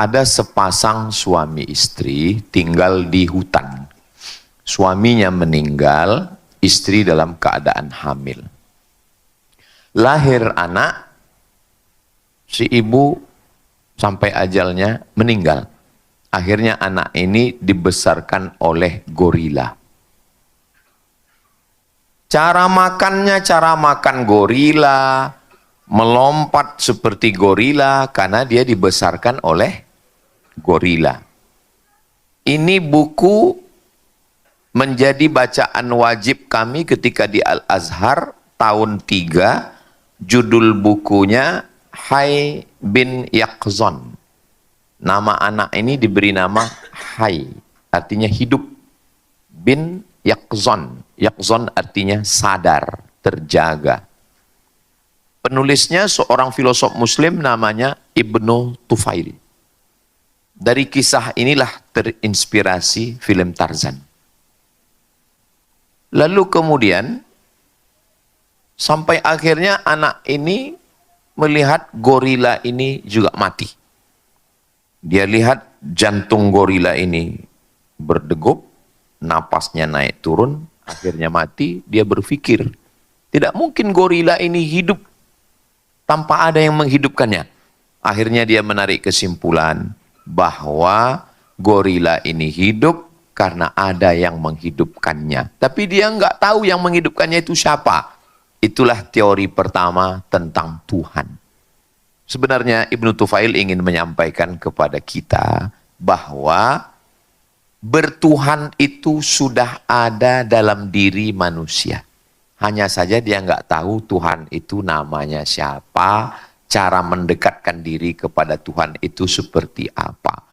Ada sepasang suami istri tinggal di hutan. Suaminya meninggal, istri dalam keadaan hamil. Lahir anak, si ibu sampai ajalnya meninggal. Akhirnya anak ini dibesarkan oleh gorila. Cara makannya cara makan gorila, melompat seperti gorila karena dia dibesarkan oleh gorila. Ini buku menjadi bacaan wajib kami ketika di Al-Azhar tahun 3. Judul bukunya Hai bin Yaqzan. Nama anak ini diberi nama Hai, artinya hidup. Bin Yaqzan. Yaqzan artinya sadar, terjaga. Penulisnya seorang filosof muslim namanya Ibnu Tufail. Dari kisah inilah terinspirasi film Tarzan. Lalu kemudian sampai akhirnya anak ini melihat gorila ini juga mati. Dia lihat jantung gorila ini berdegup, napasnya naik turun, akhirnya mati. Dia berpikir, tidak mungkin gorila ini hidup tanpa ada yang menghidupkannya. Akhirnya dia menarik kesimpulan bahwa gorila ini hidup karena ada yang menghidupkannya. Tapi dia nggak tahu yang menghidupkannya itu siapa. Itulah teori pertama tentang Tuhan. Sebenarnya Ibnu Tufail ingin menyampaikan kepada kita bahwa bertuhan itu sudah ada dalam diri manusia. Hanya saja dia nggak tahu Tuhan itu namanya siapa, cara mendekatkan diri kepada Tuhan itu seperti apa.